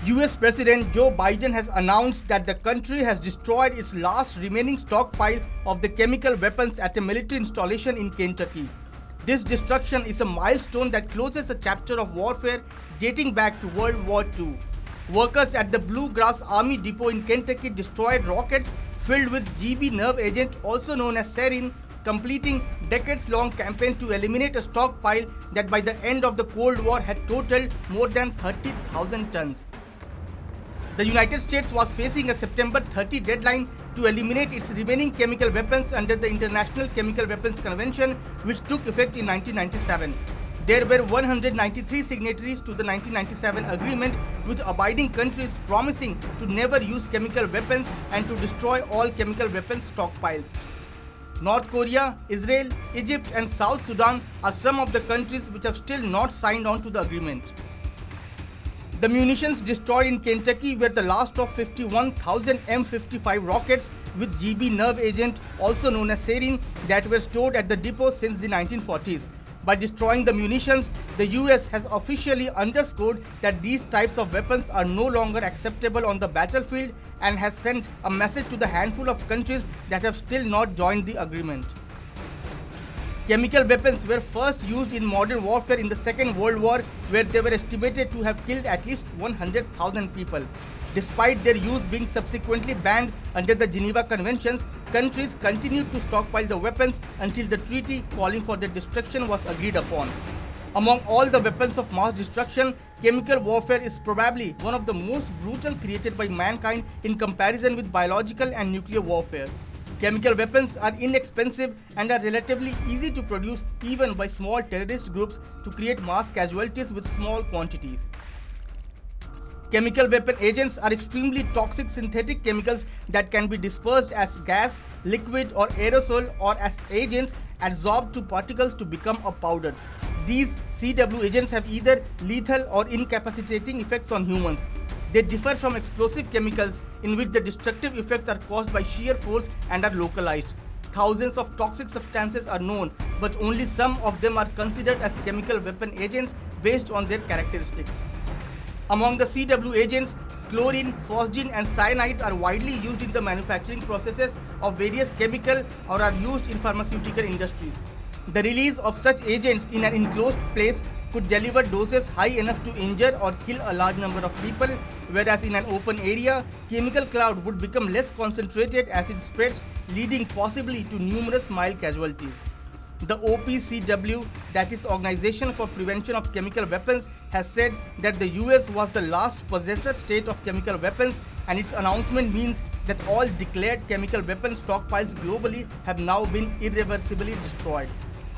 US President Joe Biden has announced that the country has destroyed its last remaining stockpile of the chemical weapons at a military installation in Kentucky. This destruction is a milestone that closes a chapter of warfare dating back to World War II. Workers at the Bluegrass Army Depot in Kentucky destroyed rockets filled with GB nerve agent, also known as sarin, completing decades-long campaign to eliminate a stockpile that by the end of the Cold War had totaled more than 30,000 tons. The United States was facing a September 30 deadline to eliminate its remaining chemical weapons under the International Chemical Weapons Convention, which took effect in 1997. There were 193 signatories to the 1997 agreement, with abiding countries promising to never use chemical weapons and to destroy all chemical weapons stockpiles. North Korea, Israel, Egypt and South Sudan are some of the countries which have still not signed on to the agreement. The munitions destroyed in Kentucky were the last of 51,000 M55 rockets with GB nerve agent, also known as sarin, that were stored at the depot since the 1940s. By destroying the munitions, the US has officially underscored that these types of weapons are no longer acceptable on the battlefield and has sent a message to the handful of countries that have still not joined the agreement. Chemical weapons were first used in modern warfare in the Second World War, where they were estimated to have killed at least 100,000 people. Despite their use being subsequently banned under the Geneva Conventions, countries continued to stockpile the weapons until the treaty calling for their destruction was agreed upon. Among all the weapons of mass destruction, chemical warfare is probably one of the most brutal created by mankind in comparison with biological and nuclear warfare. Chemical weapons are inexpensive and are relatively easy to produce even by small terrorist groups to create mass casualties with small quantities. Chemical weapon agents are extremely toxic synthetic chemicals that can be dispersed as gas, liquid or aerosol, or as agents adsorbed to particles to become a powder. These CW agents have either lethal or incapacitating effects on humans. They differ from explosive chemicals in which the destructive effects are caused by sheer force and are localized. Thousands of toxic substances are known, but only some of them are considered as chemical weapon agents based on their characteristics. Among the CW agents, chlorine, phosgene and cyanides are widely used in the manufacturing processes of various chemical or are used in pharmaceutical industries. The release of such agents in an enclosed place could deliver doses high enough to injure or kill a large number of people, whereas in an open area, chemical cloud would become less concentrated as it spreads, leading possibly to numerous mild casualties. The OPCW, that is Organization for Prevention of Chemical Weapons, has said that the US was the last possessor state of chemical weapons, and its announcement means that all declared chemical weapon stockpiles globally have now been irreversibly destroyed.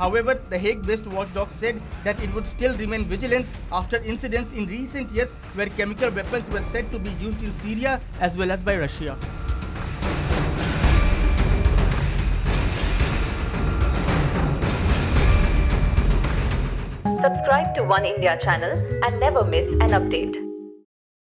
However, the Hague-based watchdog said that it would still remain vigilant after incidents in recent years where chemical weapons were said to be used in Syria as well as by Russia. Subscribe to Oneindia channel and never miss an update.